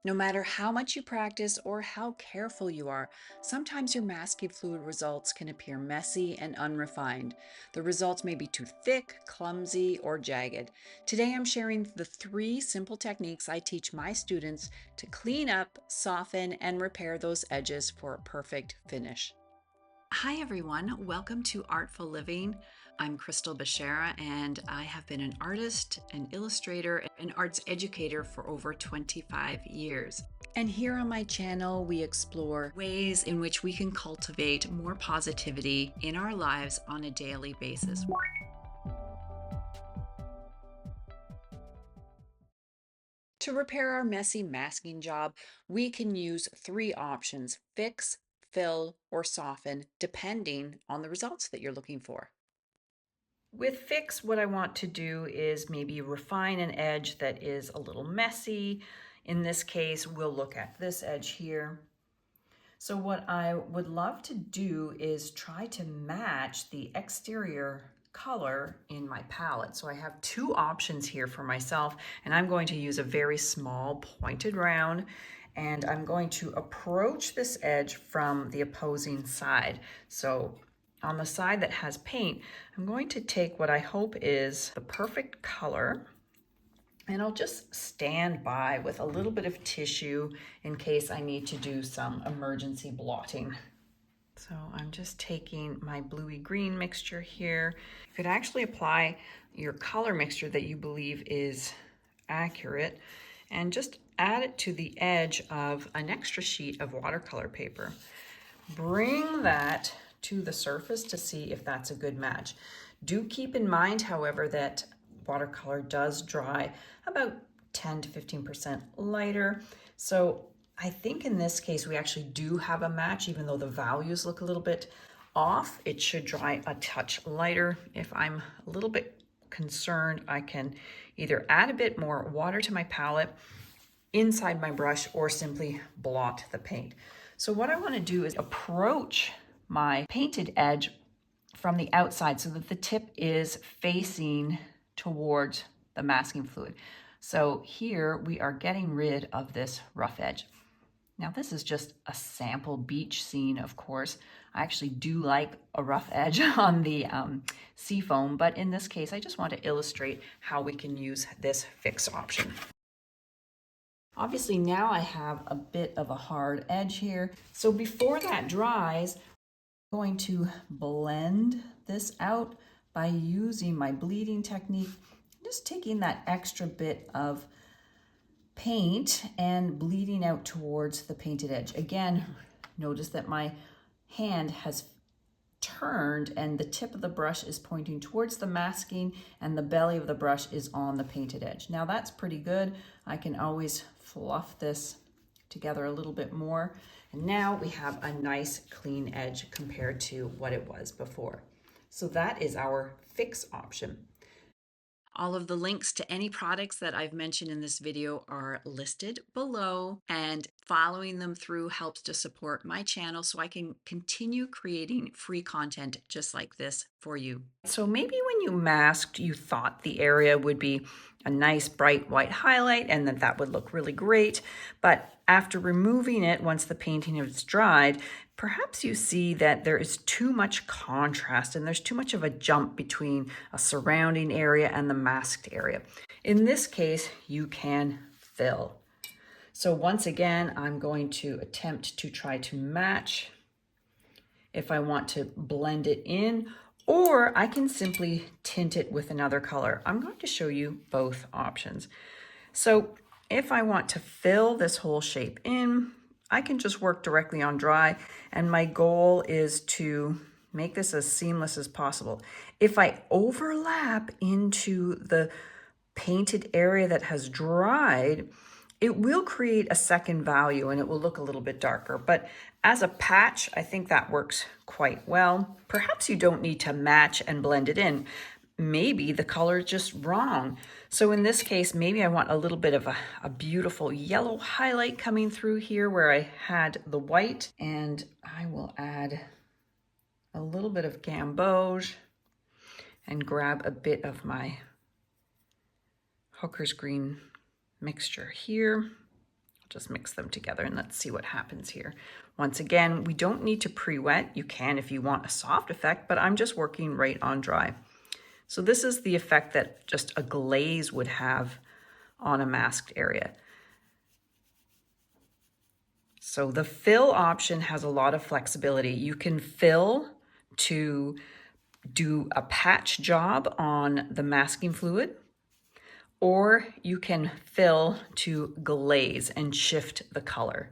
No matter how much you practice or how careful you are, sometimes your masking fluid results can appear messy and unrefined. The results may be too thick, clumsy, or jagged. Today I'm sharing the 3 simple techniques I teach my students to clean up, soften, and repair those edges for a perfect finish. Hi everyone, welcome to Artful Living. I'm Beshara and I have been an artist, an illustrator, and arts educator for over 25 years. And here on my channel, we explore ways in which we can cultivate more positivity in our lives on a daily basis. To repair our messy masking job, we can use 3 options: fix, fill, or soften, depending on the results that you're looking for. With fix, what I want to do is maybe refine an edge that is a little messy. In this case, we'll look at this edge here. So what I would love to do is try to match the exterior color in my palette. So I have 2 options here for myself, and I'm going to use a very small pointed round, and I'm going to approach this edge from the opposing side. So on the side that has paint, I'm going to take what I hope is the perfect color, and I'll just stand by with a little bit of tissue in case I need to do some emergency blotting. So I'm just taking my bluey green mixture here. You could actually apply your color mixture that you believe is accurate and just add it to the edge of an extra sheet of watercolor paper. Bring that to the surface to see if that's a good match. Do keep in mind, however, that watercolor does dry about 10 to 15% lighter. So I think in this case, we actually do have a match, even though the values look a little bit off. It should dry a touch lighter. If I'm a little bit concerned, I can either add a bit more water to my palette inside my brush or simply blot the paint. So what I want to do is approach my painted edge from the outside so that the tip is facing towards the masking fluid. So here we are getting rid of this rough edge. Now this is just a sample beach scene, of course. I actually do like a rough edge on the sea foam, but in this case, I just want to illustrate how we can use this fix option. Obviously now I have a bit of a hard edge here. So before that dries, I'm going to blend this out by using my bleeding technique, just taking that extra bit of paint and bleeding out towards the painted edge. Again, notice that my hand has turned and the tip of the brush is pointing towards the masking and the belly of the brush is on the painted edge. Now that's pretty good. I can always fluff this together a little bit more. And now we have a nice clean edge compared to what it was before. So that is our fix option. All of the links to any products that I've mentioned in this video are listed below, and following them through helps to support my channel so I can continue creating free content just like this for you. So maybe when you masked, you thought the area would be a nice bright white highlight and that would look really great, but after removing it, once the painting is dried, perhaps you see that there is too much contrast and there's too much of a jump between a surrounding area and the masked area. In this case, you can fill. So once again, I'm going to attempt to try to match if I want to blend it in, or I can simply tint it with another color. I'm going to show you both options. So if I want to fill this whole shape in, I can just work directly on dry, and my goal is to make this as seamless as possible. If I overlap into the painted area that has dried, it will create a second value and it will look a little bit darker. But as a patch, I think that works quite well. Perhaps you don't need to match and blend it in. Maybe the color is just wrong. So in this case, maybe I want a little bit of a beautiful yellow highlight coming through here where I had the white, and I will add a little bit of gamboge and grab a bit of my Hooker's green mixture here. I'll just mix them together and let's see what happens here. Once again, we don't need to pre-wet. You can if you want a soft effect, but I'm just working right on dry. So this is the effect that just a glaze would have on a masked area. So the fill option has a lot of flexibility. You can fill to do a patch job on the masking fluid, or you can fill to glaze and shift the color.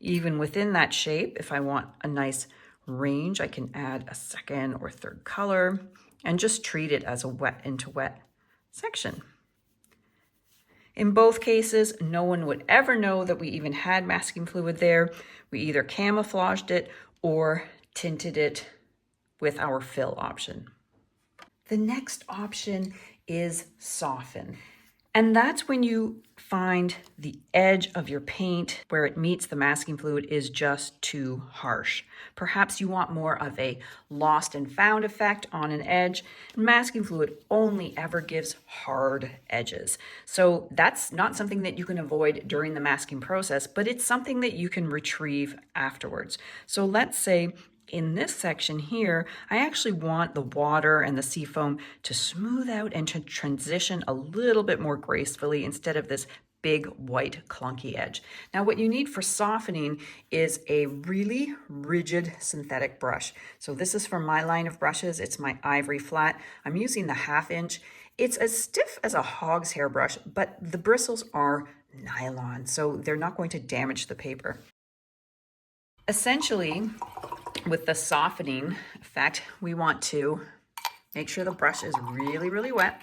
Even within that shape, if I want a nice range, I can add a second or third color and just treat it as a wet into wet section. In both cases, no one would ever know that we even had masking fluid there. We either camouflaged it or tinted it with our fill option. The next option is soften. And that's when you find the edge of your paint where it meets the masking fluid is just too harsh. Perhaps you want more of a lost and found effect on an edge. Masking fluid only ever gives hard edges. So that's not something that you can avoid during the masking process, but it's something that you can retrieve afterwards. So let's say in this section here, I actually want the water and the seafoam to smooth out and to transition a little bit more gracefully instead of this big white clunky edge. Now what you need for softening is a really rigid synthetic brush. So this is from my line of brushes. It's my ivory flat. I'm using the 1/2 inch. It's as stiff as a hog's hair brush, but the bristles are nylon, so they're not going to damage the paper. Essentially, with the softening effect, we want to make sure the brush is really, really wet.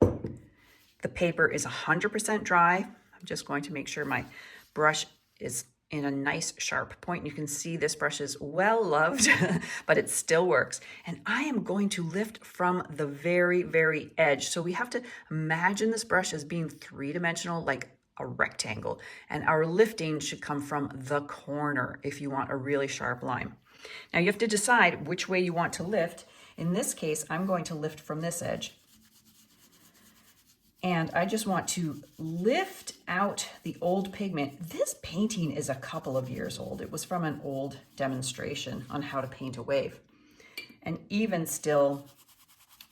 The paper is 100% dry. I'm just going to make sure my brush is in a nice sharp point. You can see this brush is well loved, but it still works. And I am going to lift from the very, very edge. So we have to imagine this brush as being three-dimensional, like a rectangle. And our lifting should come from the corner if you want a really sharp line. Now you have to decide which way you want to lift. In this case, I'm going to lift from this edge. And I just want to lift out the old pigment. This painting is a couple of years old. It was from an old demonstration on how to paint a wave. And even still,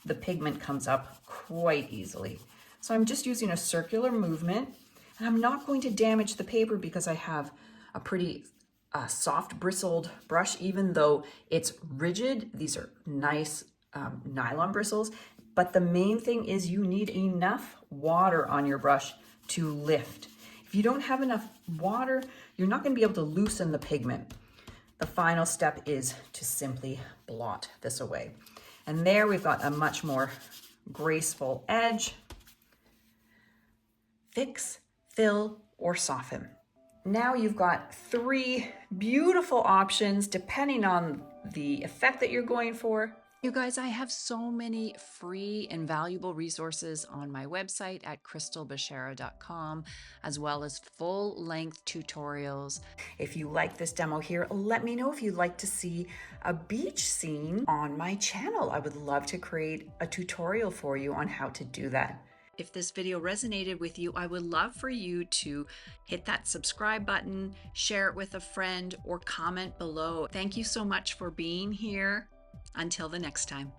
the pigment comes up quite easily. So I'm just using a circular movement, and I'm not going to damage the paper because I have a pretty soft bristled brush, even though it's rigid. These are nice nylon bristles, but the main thing is you need enough water on your brush to lift. If you don't have enough water, you're not going to be able to loosen the pigment. The final step is to simply blot this away. And there we've got a much more graceful edge. Fix, fill, or soften. Now you've got 3 beautiful options depending on the effect that you're going for. You guys, I have so many free and valuable resources on my website at crystalbeshara.com, as well as full-length tutorials. If you like this demo here, let me know if you'd like to see a beach scene on my channel. I would love to create a tutorial for you on how to do that. If this video resonated with you, I would love for you to hit that subscribe button, share it with a friend, or comment below. Thank you so much for being here. Until the next time.